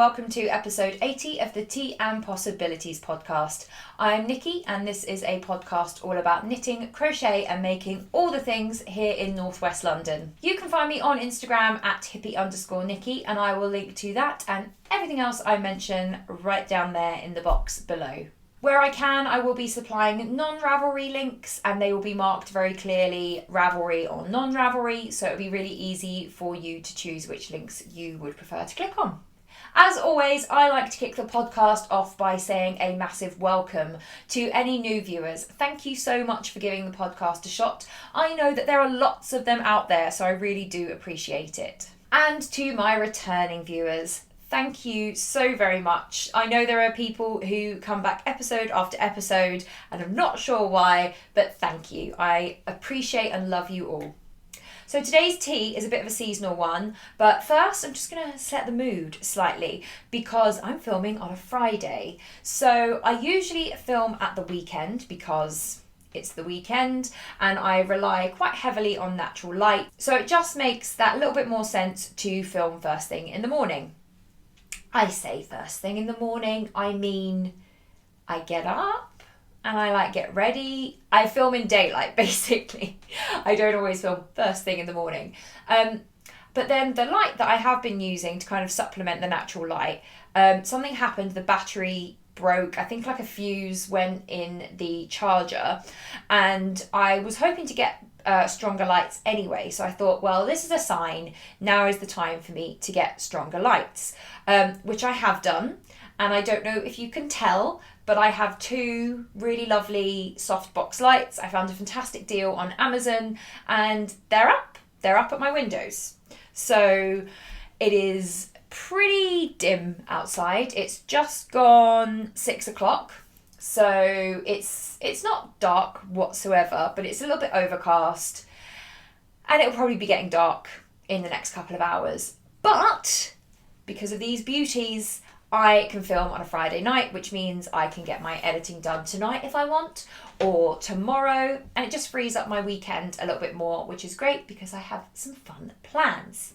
welcome to episode 80 of the Tea and Possibilities podcast. I'm Nikki and this is a podcast all about knitting, crochet and making all the things here in northwest London. You can find me on Instagram at hippie_Nikki and I will link to that and everything else I mention right down there in the box below. Where I can, I will be supplying non-Ravelry links and they will be marked very clearly Ravelry or non-Ravelry, so it'll be really easy for you to choose which links you would prefer to click on. As always, I like to kick the podcast off by saying a massive welcome to any new viewers. Thank you so much for giving the podcast a shot. I know that there are lots of them out there, so I really do appreciate it. And to my returning viewers, thank you so very much. I know there are people who come back episode after episode and I'm not sure why, but thank you. I appreciate and love you all. So today's tea is a bit of a seasonal one, but first I'm just going to set the mood slightly because I'm filming on a Friday. So I usually film at the weekend because it's the weekend and I rely quite heavily on natural light. So it just makes that little bit more sense to film first thing in the morning. I say first thing in the morning, I mean I get up and I get ready. I film in daylight basically. I don't always film first thing in the morning. But then the light that I have been using to kind of supplement the natural light, something happened, the battery broke. I think like a fuse went in the charger and I was hoping to get stronger lights anyway, so I thought, well, this is a sign, now is the time for me to get stronger lights, which I have done, and I don't know if you can tell, but I have two really lovely softbox lights. I found a fantastic deal on Amazon and they're up at my windows. So it is pretty dim outside. It's just gone 6 o'clock. So it's not dark whatsoever, but it's a little bit overcast and it'll probably be getting dark in the next couple of hours. But because of these beauties, I can film on a Friday night, which means I can get my editing done tonight if I want, or tomorrow, and it just frees up my weekend a little bit more, which is great because I have some fun plans.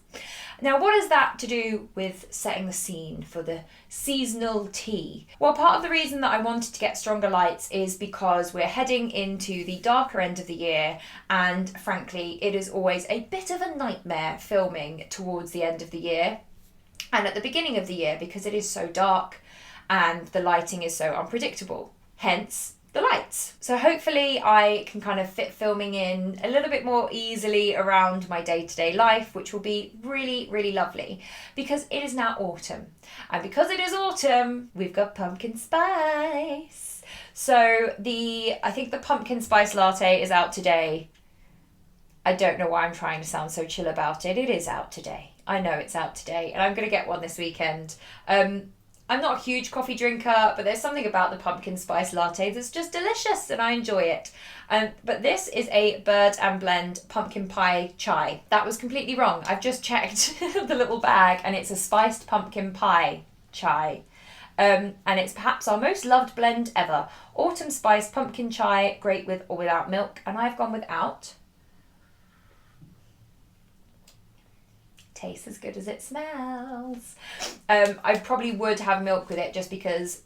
Now, what is that to do with setting the scene for the seasonal tea? Well, part of the reason that I wanted to get stronger lights is because we're heading into the darker end of the year, and frankly, it is always a bit of a nightmare filming towards the end of the year and at the beginning of the year because it is so dark and the lighting is so unpredictable. Hence, the lights. So hopefully I can kind of fit filming in a little bit more easily around my day-to-day life, which will be really, really lovely because it is now autumn. And because it is autumn, we've got pumpkin spice. So I think the pumpkin spice latte is out today. I don't know why I'm trying to sound so chill about it. It is out today. I know it's out today and I'm going to get one this weekend. I'm not a huge coffee drinker, but there's something about the pumpkin spice latte that's just delicious and I enjoy it. But this is a Bird and Blend pumpkin pie chai. That was completely wrong. I've just checked the little bag and it's a spiced pumpkin pie chai. And it's perhaps our most loved blend ever. Autumn spice pumpkin chai, great with or without milk. And I've gone without. Tastes as good as it smells. I probably would have milk with it just because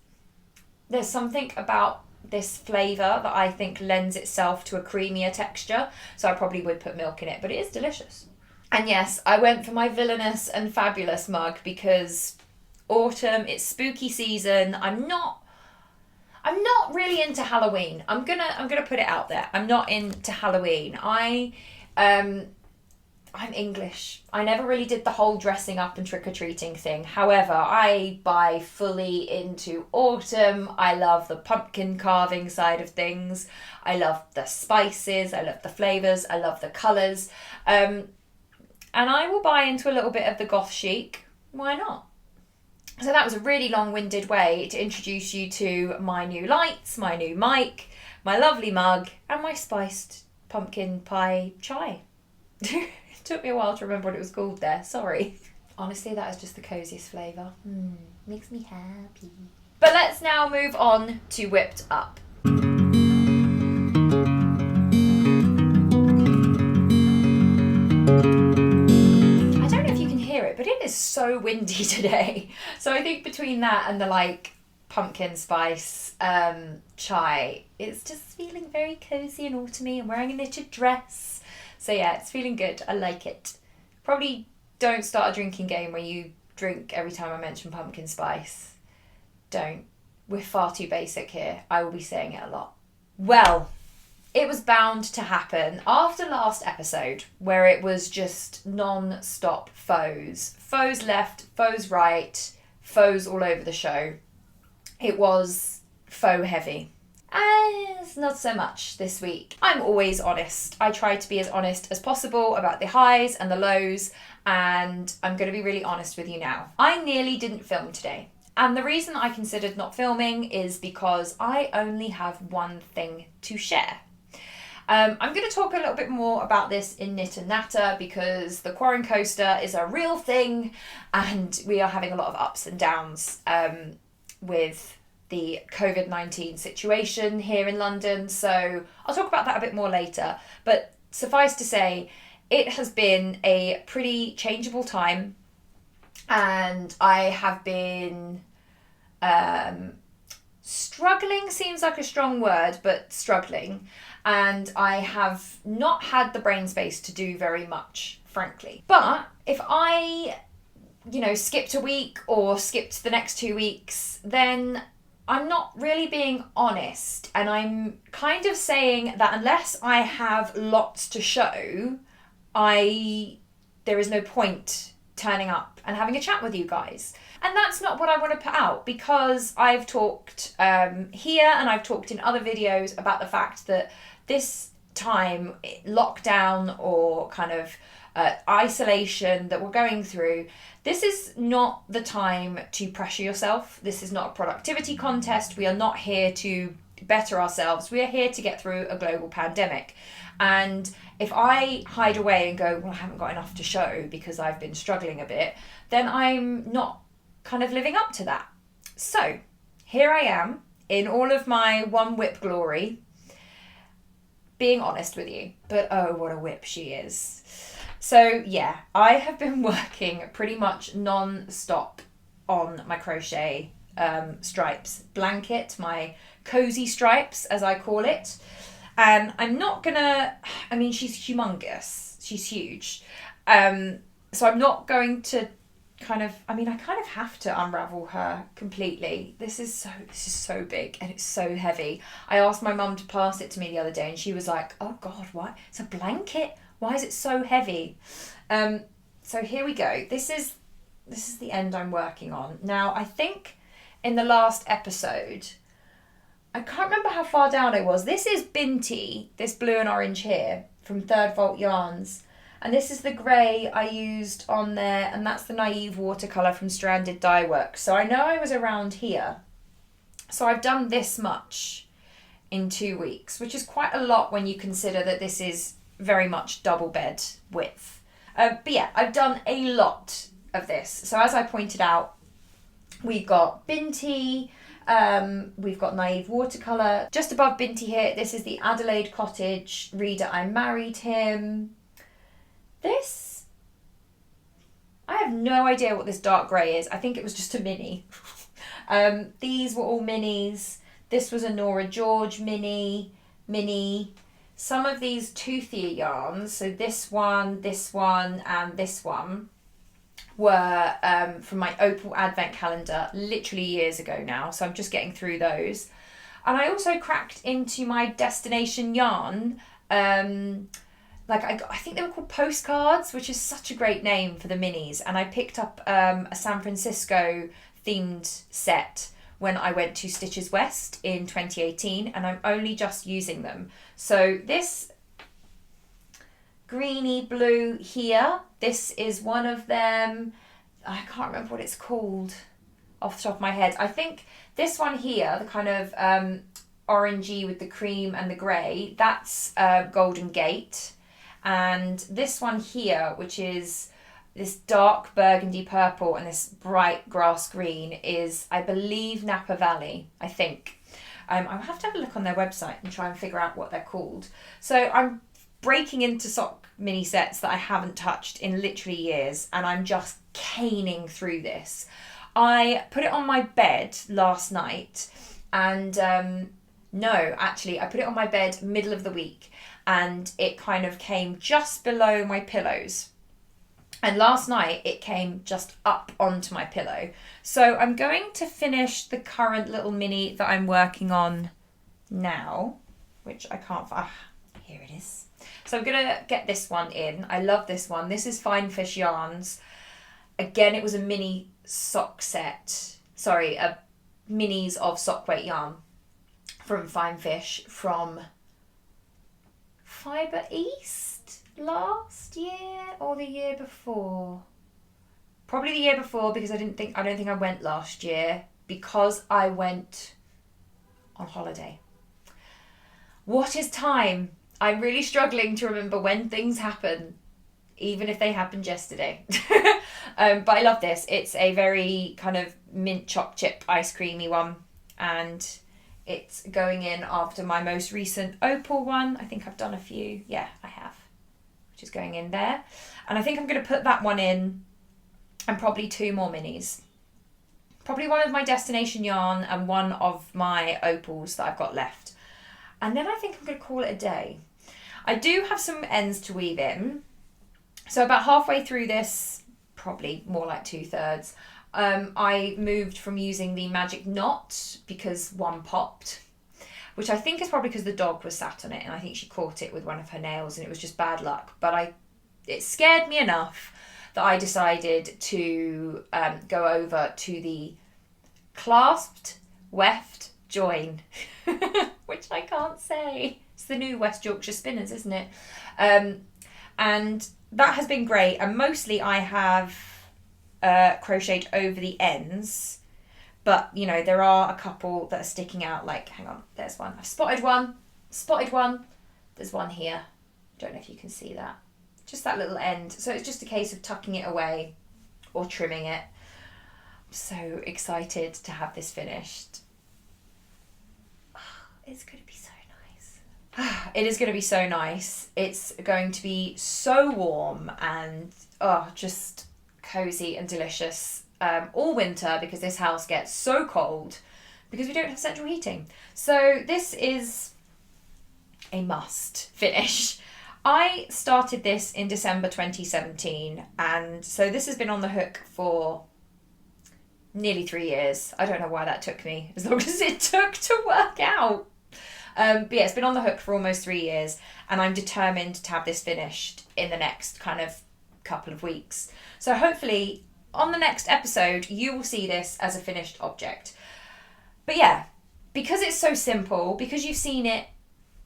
there's something about this flavour that I think lends itself to a creamier texture, so I probably would put milk in it, but it is delicious. And yes, I went for my villainous and fabulous mug because autumn, it's spooky season. I'm not really into Halloween. I'm gonna put it out there. I'm not into Halloween. I'm English. I never really did the whole dressing up and trick-or-treating thing. However, I buy fully into autumn. I love the pumpkin carving side of things. I love the spices. I love the flavours. I love the colours. And I will buy into a little bit of the goth chic. Why not? So that was a really long-winded way to introduce you to my new lights, my new mic, my lovely mug, and my spiced pumpkin pie chai. Took me a while to remember what it was called there, sorry. Honestly, that is just the coziest flavour. Makes me happy. But let's now move on to Whipped Up. I don't know if you can hear it, but it is so windy today. So I think between that and the like pumpkin spice chai, it's just feeling very cozy and autumny. I'm wearing a knitted dress. So yeah, it's feeling good. I like it. Probably don't start a drinking game where you drink every time I mention pumpkin spice. Don't. We're far too basic here. I will be saying it a lot. Well, it was bound to happen after last episode where it was just non-stop foes. Foes left, foes right, foes all over the show. It was faux heavy. It's not so much this week. I'm always honest. I try to be as honest as possible about the highs and the lows, and I'm going to be really honest with you now. I nearly didn't film today. And the reason I considered not filming is because I only have one thing to share. I'm going to talk a little bit more about this in Knit and Natter because the Quarren Coaster is a real thing and we are having a lot of ups and downs with the COVID-19 situation here in London. So I'll talk about that a bit more later. But suffice to say, it has been a pretty changeable time and I have been struggling, seems like a strong word, but struggling. And I have not had the brain space to do very much, frankly. But if I, skipped a week or skipped the next 2 weeks, then I'm not really being honest. And I'm kind of saying that unless I have lots to show, there is no point turning up and having a chat with you guys. And that's not what I want to put out, because I've talked here and I've talked in other videos about the fact that this time, lockdown or kind of isolation that we're going through, this is not the time to pressure yourself. This is not a productivity contest. We are not here to better ourselves. We are here to get through a global pandemic. And if I hide away and go, well, I haven't got enough to show because I've been struggling a bit, then I'm not kind of living up to that. So here I am in all of my one WIP glory, being honest with you. But oh, what a WIP she is. So yeah, I have been working pretty much non-stop on my crochet stripes blanket, my cozy stripes as I call it. And I'm not gonna, she's humongous, she's huge. So I'm not going to I kind of have to unravel her completely. This is so big and it's so heavy. I asked my mum to pass it to me the other day and she was like, oh God, what? It's a blanket? Why is it so heavy? So here we go. This is the end I'm working on. Now, I think in the last episode, I can't remember how far down I was. This is Binti, this blue and orange here from Third Vault Yarns. And this is the grey I used on there, and that's the Naive watercolour from Stranded Dye Works. So I know I was around here. So I've done this much in 2 weeks, which is quite a lot when you consider that this is very much double bed width. But yeah, I've done a lot of this. So as I pointed out, we've got Binti, we've got Naive watercolour. Just above Binti here, this is the Adelaide Cottage Reader I Married Him. This, I have no idea what this dark grey is. I think it was just a mini. These were all minis. This was a Nora George mini. Some of these toothier yarns, so this one, and this one, were from my Opal Advent calendar literally years ago now. So I'm just getting through those. And I also cracked into my Destination Yarn, I think they were called Postcards, which is such a great name for the minis. And I picked up a San Francisco themed set when I went to Stitches West in 2018, and I'm only just using them. So this greeny blue here, this is one of them. I can't remember what it's called off the top of my head. I think this one here, the kind of orangey with the cream and the grey, that's Golden Gate. And this one here, which is this dark burgundy purple and this bright grass green, is, I believe, Napa Valley, I think. I'll have to have a look on their website and try and figure out what they're called. So I'm breaking into sock mini sets that I haven't touched in literally years, and I'm just caning through this. I put it on my bed last night, and no, actually, I put it on my bed middle of the week, and it kind of came just below my pillows. And last night it came just up onto my pillow. So I'm going to finish the current little mini that I'm working on now, which I can't find. Here it is. So I'm going to get this one in. I love this one. This is Fine Fish Yarns. Again, it was a mini sock set. Sorry, a minis of sock weight yarn from Fine Fish from Fibre East last year or the year before. Probably the year before, because I don't think I went last year because I went on holiday. What is time? I'm really struggling to remember when things happen, even if they happened yesterday. But I love this. It's a very kind of mint choc chip ice creamy one, and it's going in after my most recent opal one. I think I've done a few. Yeah, I have. Which is going in there. And I think I'm going to put that one in, and probably 2 more minis. Probably one of my destination yarn and one of my opals that I've got left. And then I think I'm going to call it a day. I do have some ends to weave in. So about halfway through this, probably more like 2/3, I moved from using the magic knot because one popped, which I think is probably because the dog was sat on it, and I think she caught it with one of her nails, and it was just bad luck. But it scared me enough that I decided to go over to the clasped weft join, which I can't say. It's the new West Yorkshire Spinners, isn't it? And that has been great. And mostly I have crocheted over the ends, but you know, there are a couple that are sticking out. Like, hang on, there's one. I've spotted one. There's one here. Don't know if you can see that. Just that little end. So it's just a case of tucking it away or trimming it. I'm so excited to have this finished. It's going to be so nice. It is going to be so nice. It's going to be so warm and just cozy and delicious all winter, because this house gets so cold because we don't have central heating. So this is a must finish. I started this in December 2017, and so this has been on the hook for nearly 3 years. I don't know why that took me as long as it took to work out. But yeah, it's been on the hook for almost 3 years, and I'm determined to have this finished in the next kind of couple of weeks. So hopefully on the next episode you will see this as a finished object. But yeah, because it's so simple, because you've seen it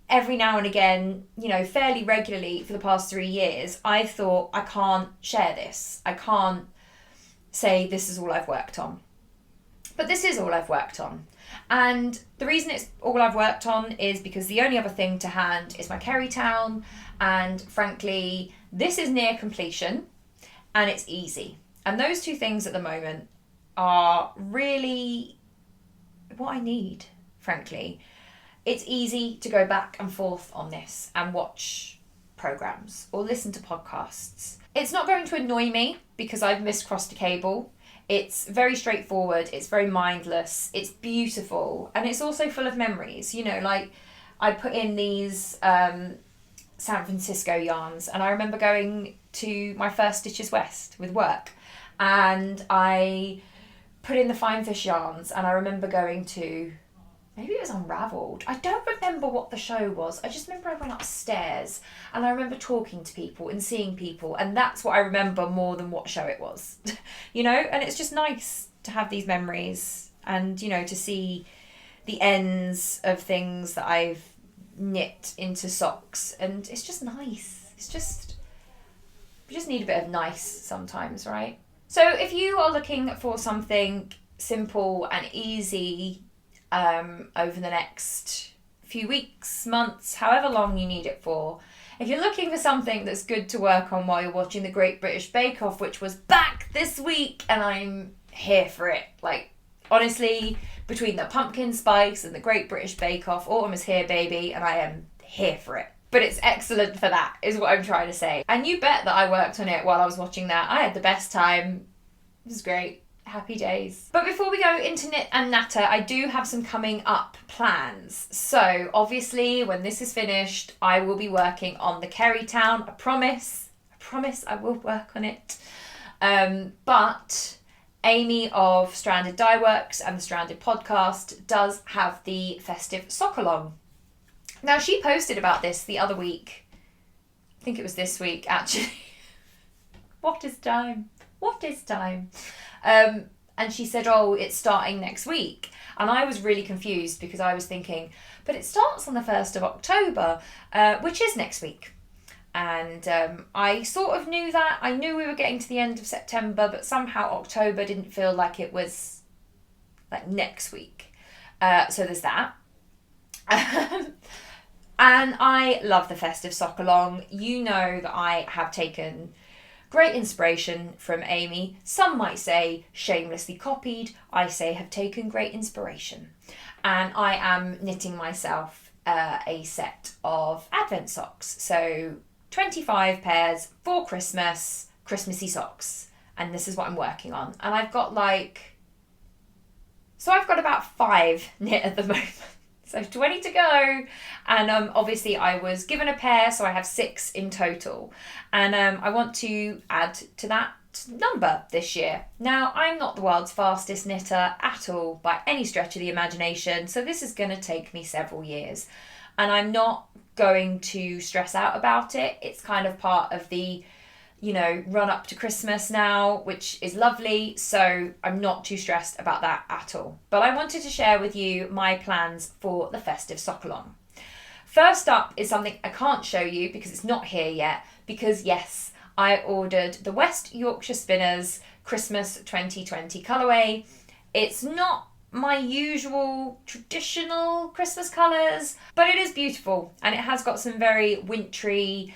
every now and again, you know, fairly regularly for the past 3 years, I thought I can't share this. I can't say this is all I've worked on. But this is all I've worked on. And the reason it's all I've worked on is because the only other thing to hand is my Kerry Town, and frankly, this is near completion and it's easy. And those 2 things at the moment are really what I need, frankly. It's easy to go back and forth on this and watch programs or listen to podcasts. It's not going to annoy me because I've miscrossed a cable. It's very straightforward, it's very mindless, it's beautiful, and it's also full of memories. You know, like I put in these San Francisco yarns, and I remember going to my first Stitches West with work, and I put in the Fine Fish yarns, and I remember going to, maybe it was Unravelled. I don't remember what the show was. I just remember I went upstairs and I remember talking to people and seeing people, and that's what I remember more than what show it was. You know, and it's just nice to have these memories and, you know, to see the ends of things that I've knit into socks, and it's just nice. It's just, we just need a bit of nice sometimes, right? So if you are looking for something simple and easy over the next few weeks, months, however long you need it for. If you're looking for something that's good to work on while you're watching the Great British Bake Off, which was back this week, and I'm here for it. Like, honestly, between the pumpkin spice and the Great British Bake Off, autumn is here, baby, and I am here for it. but it's excellent for that, is what I'm trying to say. And you bet that I worked on it while I was watching that. I had the best time. It was great. Happy days. But before we go into knit and natter, I do have some coming up plans. So obviously when this is finished, I will be working on the Kerrytown. I promise I will work on it. But Amy of Stranded Dye Works and the Stranded podcast does have the Festive Sock Along. Now, she posted about this the other week. I think it was this week, actually. What is time? And she said, oh, it's starting next week. And I was really confused because I was thinking, but it starts on the 1st of October, which is next week. And I sort of knew that. I knew we were getting to the end of September, but somehow October didn't feel like it was like next week. So there's that. And I love the Festive Sock Along. You know that I have taken great inspiration from Amy. Some might say shamelessly copied. I say have taken great inspiration. And I am knitting myself a set of Advent socks. So 25 pairs for Christmas, Christmassy socks. And this is what I'm working on. And I've got about 5 knit at the moment. So 20 to go. And obviously I was given a pair, so I have 6 in total. And I want to add to that number this year. Now, I'm not the world's fastest knitter at all by any stretch of the imagination, so this is going to take me several years. And I'm not going to stress out about it. It's kind of part of the, run up to Christmas now, which is lovely. So I'm not too stressed about that at all. But I wanted to share with you my plans for the Festive Sock Along. First up is something I can't show you because it's not here yet. Because yes, I ordered the West Yorkshire Spinners Christmas 2020 colourway. It's not my usual traditional Christmas colours, but it is beautiful and it has got some very wintry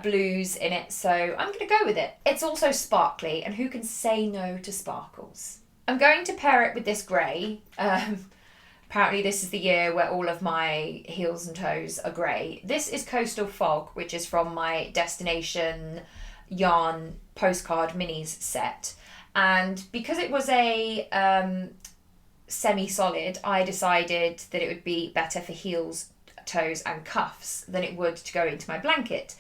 blues in it, so I'm going to go with it. It's also sparkly, and who can say no to sparkles? I'm going to pair it with this grey. Apparently this is the year where all of my heels and toes are grey. This is Coastal Fog, which is from my Destination Yarn Postcard Minis set. And because it was a semi-solid, I decided that it would be better for heels, toes and cuffs than it would to go into my blanket.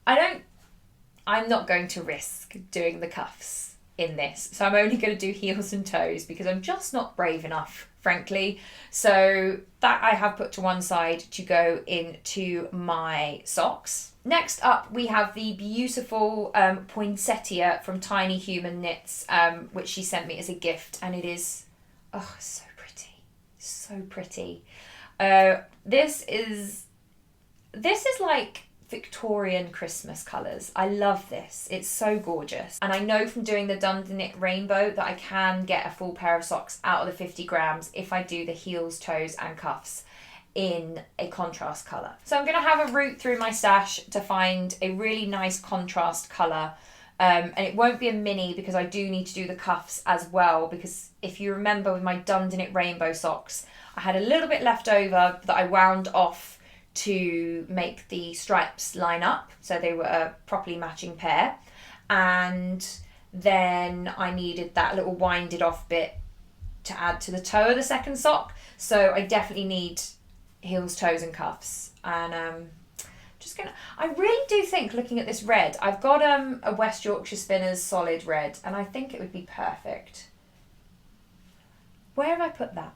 I'm not going to risk doing the cuffs in this, so I'm only going to do heels and toes because I'm just not brave enough, frankly. So that I have put to one side to go into my socks. Next up, we have the beautiful poinsettia from Tiny Human Knits, which she sent me as a gift, and it is so pretty. This is like Victorian Christmas colours. I love this. It's so gorgeous. And I know from doing the Dundee Knit Rainbow that I can get a full pair of socks out of the 50 grams if I do the heels, toes and cuffs in a contrast colour. So I'm going to have a route through my stash to find a really nice contrast colour. And it won't be a mini because I do need to do the cuffs as well, because if you remember with my Dundee Knit Rainbow socks, I had a little bit left over that I wound off to make the stripes line up so they were a properly matching pair, and then I needed that little winded off bit to add to the toe of the second sock, so I definitely need heels, toes and cuffs. And I really do think, looking at this red, I've got a West Yorkshire Spinners solid red, and I think it would be perfect. Where have I put that?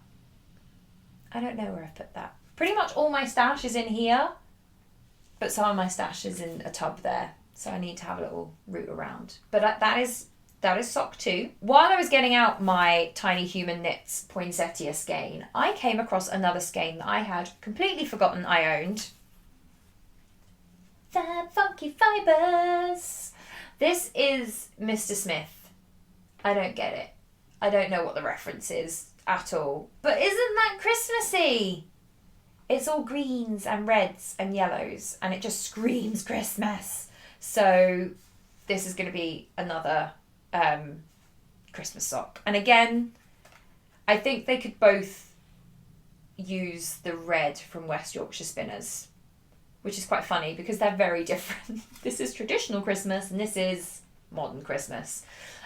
I don't know where I've put that. Pretty much all my stash is in here, but some of my stash is in a tub there, so I need to have a little route around. But that is sock 2. While I was getting out my Tiny Human Knits poinsettia skein, I came across another skein that I had completely forgotten I owned. Fab Funky Fibres. This is Mr. Smith. I don't get it. I don't know what the reference is at all. But isn't that Christmassy? It's all greens and reds and yellows, and it just screams Christmas. So this is going to be another Christmas sock. And again, I think they could both use the red from West Yorkshire Spinners. which is quite funny because they're very different. This is traditional Christmas and this is modern Christmas.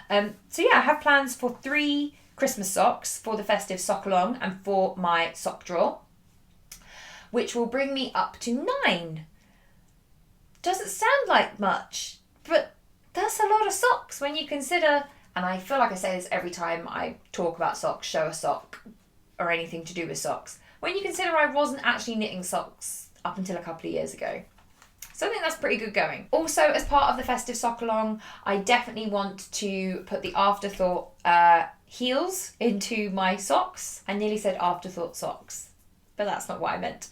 So yeah, I have plans for 3 Christmas socks for the festive sock along and for my sock drawer, which will bring me up to 9. Doesn't sound like much, but that's a lot of socks when you consider, and I feel like I say this every time I talk about socks, show a sock, or anything to do with socks, when you consider I wasn't actually knitting socks up until a couple of years ago. So I think that's pretty good going. Also, as part of the festive sock along, I definitely want to put the Afterthought heels into my socks. I nearly said Afterthought socks, but that's not what I meant.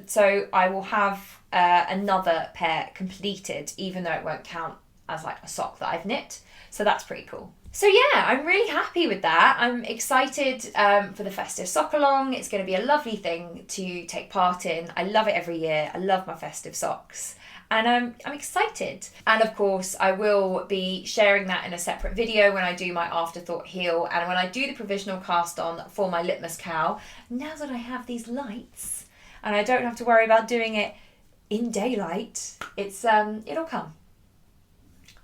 So I will have another pair completed, even though it won't count as like a sock that I've knit. So that's pretty cool. So yeah, I'm really happy with that. I'm excited for the festive sock along. It's going to be a lovely thing to take part in. I love it every year. I love my festive socks. And I'm excited. And of course, I will be sharing that in a separate video when I do my Afterthought heel and when I do the provisional cast on for my litmus cow. Now that I have these lights and I don't have to worry about doing it in daylight, it'll come.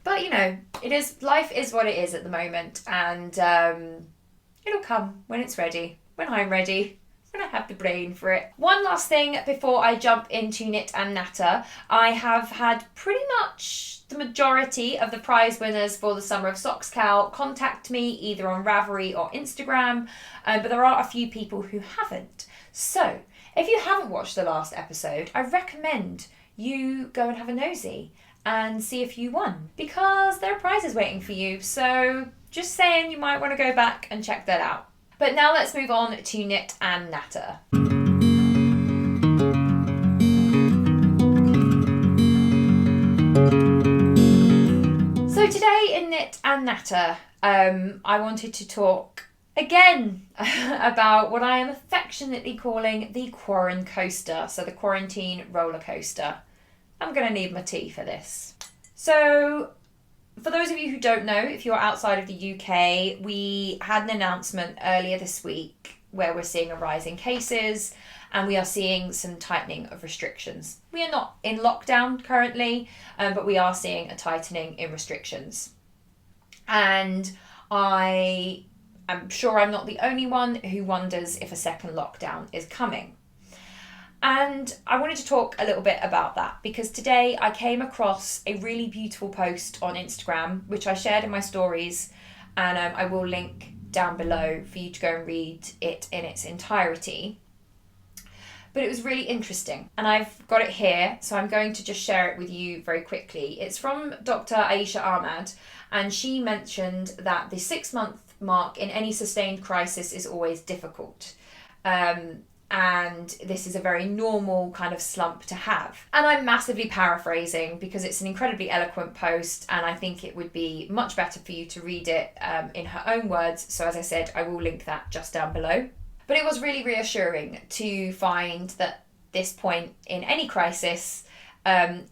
But you know, life is what it is at the moment, and it'll come when it's ready, when I'm ready, when I have the brain for it. One last thing before I jump into Knit and Natter. I have had pretty much the majority of the prize winners for the Summer of Socks Cow contact me either on Ravelry or Instagram, but there are a few people who haven't. So if you haven't watched the last episode, I recommend you go and have a nosy and see if you won, because there are prizes waiting for you. So just saying, you might want to go back and check that out. But now let's move on to Knit and Natter. So today in Knit and Natter, I wanted to talk again about what I am affectionately calling the Quarren Coaster, so the quarantine roller coaster. I'm going to need my tea for this. So, for those of you who don't know, if you're outside of the UK, we had an announcement earlier this week where we're seeing a rise in cases and we are seeing some tightening of restrictions. We are not in lockdown currently, but we are seeing a tightening in restrictions. And I am sure I'm not the only one who wonders if a second lockdown is coming. And I wanted to talk a little bit about that because today I came across a really beautiful post on Instagram, which I shared in my stories, and I will link down below for you to go and read it in its entirety. But it was really interesting, and I've got it here, so I'm going to just share it with you very quickly. It's from Dr. Aisha Ahmed, and she mentioned that the 6-month mark in any sustained crisis is always difficult. And this is a very normal kind of slump to have. And I'm massively paraphrasing because it's an incredibly eloquent post and I think it would be much better for you to read it in her own words. So as I said, I will link that just down below. But it was really reassuring to find that this point in any crisis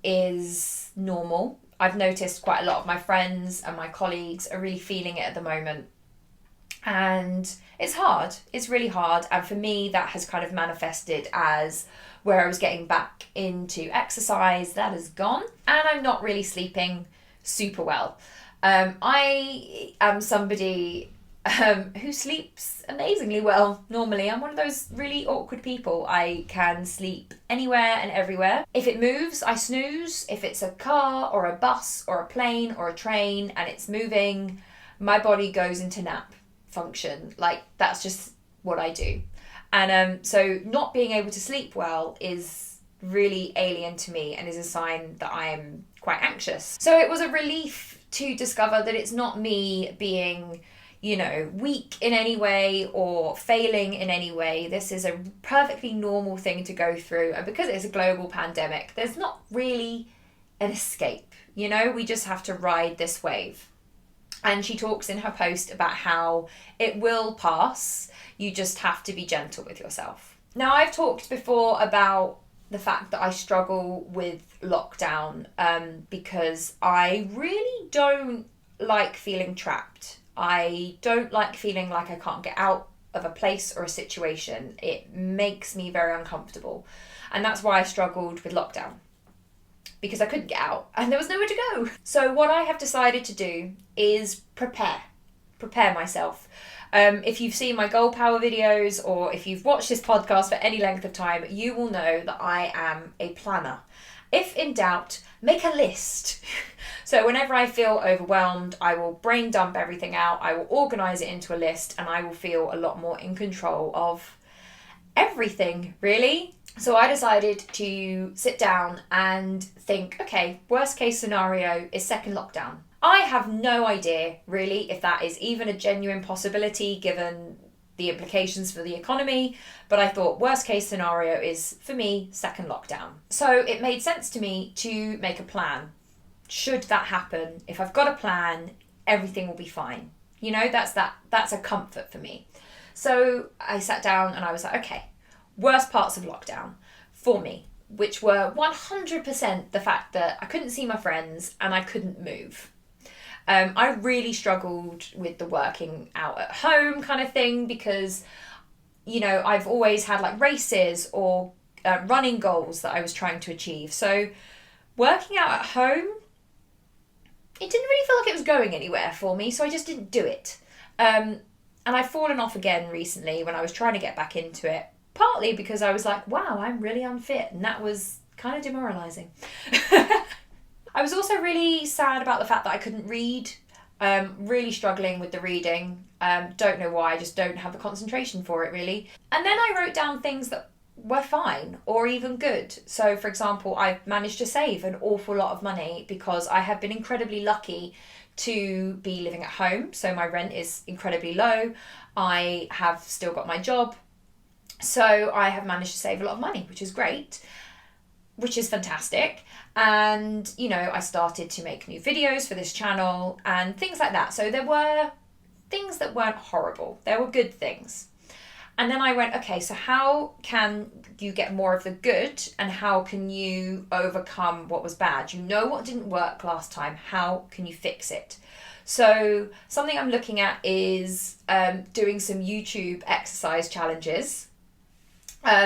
is normal. I've noticed quite a lot of my friends and my colleagues are really feeling it at the moment. And it's hard. It's really hard. And for me, that has kind of manifested as where I was getting back into exercise. That has gone. And I'm not really sleeping super well. I am somebody who sleeps amazingly well normally. I'm one of those really awkward people. I can sleep anywhere and everywhere. If it moves, I snooze. If it's a car or a bus or a plane or a train and it's moving, my body goes into nap function. Like, that's just what I do. And so not being able to sleep well is really alien to me and is a sign that I am quite anxious. So it was a relief to discover that it's not me being, you know, weak in any way or failing in any way. This is a perfectly normal thing to go through. And because it's a global pandemic, there's not really an escape. You know, we just have to ride this wave. And she talks in her post about how it will pass. You just have to be gentle with yourself. Now, I've talked before about the fact that I struggle with lockdown because I really don't like feeling trapped. I don't like feeling like I can't get out of a place or a situation. It makes me very uncomfortable. And that's why I struggled with lockdown, because I couldn't get out and there was nowhere to go. So what I have decided to do is prepare myself. If you've seen my Goal Power videos, or if you've watched this podcast for any length of time, you will know that I am a planner. If in doubt, make a list. So whenever I feel overwhelmed, I will brain dump everything out, I will organise it into a list, and I will feel a lot more in control of everything, really. So I decided to sit down and think, okay, worst case scenario is second lockdown. I have no idea, really, if that is even a genuine possibility given the implications for the economy, but I thought worst case scenario is, for me, second lockdown. So it made sense to me to make a plan. Should that happen, if I've got a plan, everything will be fine. You know, that's a comfort for me. So I sat down and I was like, okay, worst parts of lockdown for me, which were 100% the fact that I couldn't see my friends and I couldn't move. I really struggled with the working out at home kind of thing because, you know, I've always had like races or running goals that I was trying to achieve. So working out at home, it didn't really feel like it was going anywhere for me, so I just didn't do it. And I've fallen off again recently when I was trying to get back into it, partly because I was like, wow, I'm really unfit, and that was kind of demoralising. I was also really sad about the fact that I couldn't read, really struggling with the reading. Don't know why, I just don't have the concentration for it, really. And then I wrote down things that were fine or even good. So, for example, I've managed to save an awful lot of money because I have been incredibly lucky to be living at home. So my rent is incredibly low. I have still got my job. So I have managed to save a lot of money, which is great, which is fantastic. And, you know, I started to make new videos for this channel and things like that. So there were things that weren't horrible. There were good things. And then I went, okay, so how can you get more of the good and how can you overcome what was bad? You know what didn't work last time. How can you fix it? So something I'm looking at is doing some YouTube exercise challenges.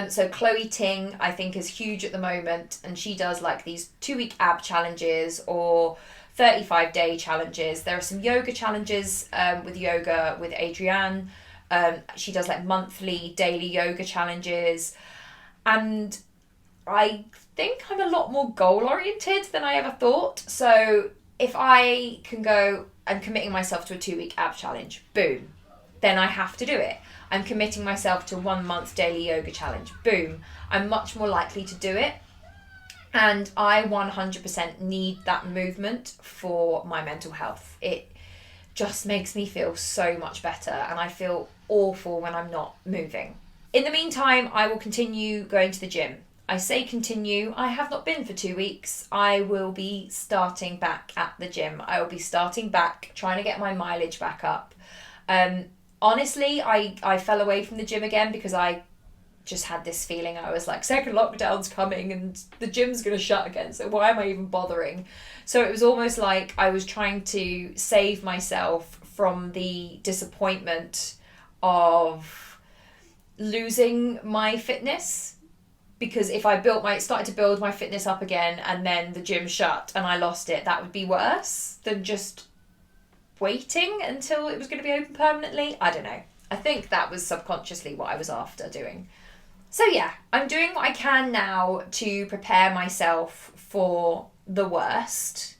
So Chloe Ting, I think, is huge at the moment, and she does like these 2-week ab challenges or 35-day challenges. There are some yoga challenges with Yoga with Adrienne. She does like monthly, daily yoga challenges. And I think I'm a lot more goal-oriented than I ever thought. So if I can go, I'm committing myself to a 2-week ab challenge, boom, then I have to do it. I'm committing myself to 1 month daily yoga challenge, boom, I'm much more likely to do it. And I 100% need that movement for my mental health. It just makes me feel so much better, and I feel awful when I'm not moving. In the meantime, I will continue going to the gym. I say continue, I have not been for 2 weeks. I will be starting back at the gym. I will be starting back, trying to get my mileage back up. Honestly, I fell away from the gym again because I just had this feeling. I was like, second lockdown's coming and the gym's going to shut again, so why am I even bothering? So it was almost like I was trying to save myself from the disappointment of losing my fitness, because if I started to build my fitness up again and then the gym shut and I lost it, that would be worse than just waiting until it was going to be open permanently. I don't know. I think that was subconsciously what I was after doing. So yeah, I'm doing what I can now to prepare myself for the worst,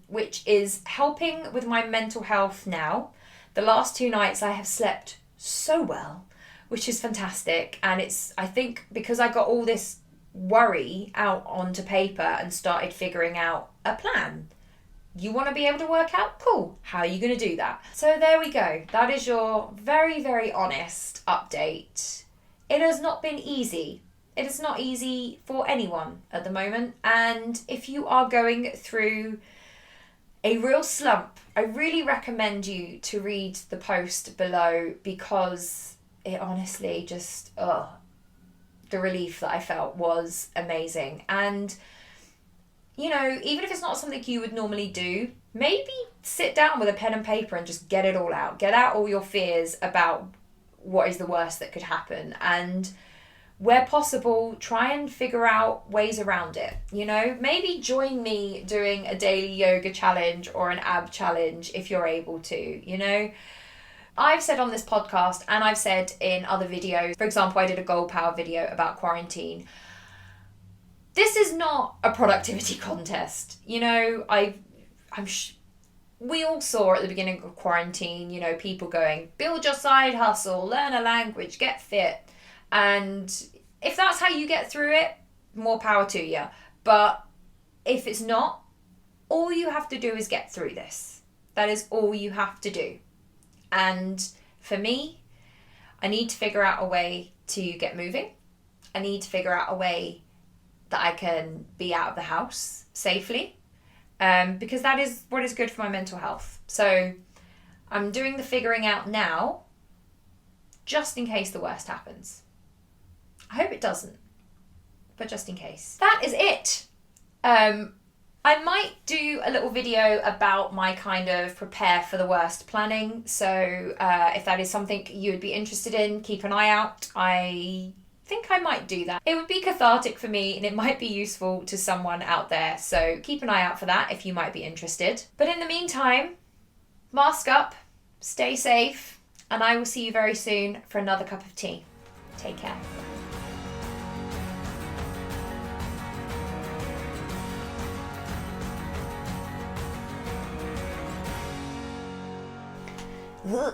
which is helping with my mental health now. The last 2 nights I have slept so well, which is fantastic. And it's, I think, because I got all this worry out onto paper and started figuring out a plan. You want to be able to work out? Cool. How are you going to do that? So there we go. That is your very, very honest update. It has not been easy. It is not easy for anyone at the moment. And if you are going through a real slump, I really recommend you to read the post below, because it honestly just, the relief that I felt was amazing. And you know, even if it's not something you would normally do, maybe sit down with a pen and paper and just get it all out. Get out all your fears about what is the worst that could happen, and where possible, try and figure out ways around it. You know, maybe join me doing a daily yoga challenge or an ab challenge if you're able to, you know. I've said on this podcast, and I've said in other videos, for example, I did a Gold Power video about quarantine. This is not a productivity contest. You know, we all saw at the beginning of quarantine, you know, people going, build your side hustle, learn a language, get fit. And if that's how you get through it, more power to you. But if it's not, all you have to do is get through this. That is all you have to do. And for me, I need to figure out a way to get moving. I need to figure out a way that I can be out of the house safely, because that is what is good for my mental health. So I'm doing the figuring out now, just in case the worst happens. I hope it doesn't, but just in case. That is it. I might do a little video about my kind of prepare for the worst planning. So if that is something you would be interested in, keep an eye out. I think I might do that. It would be cathartic for me and it might be useful to someone out there. So keep an eye out for that if you might be interested. But in the meantime, mask up, stay safe, and I will see you very soon for another cup of tea. Take care. Ugh.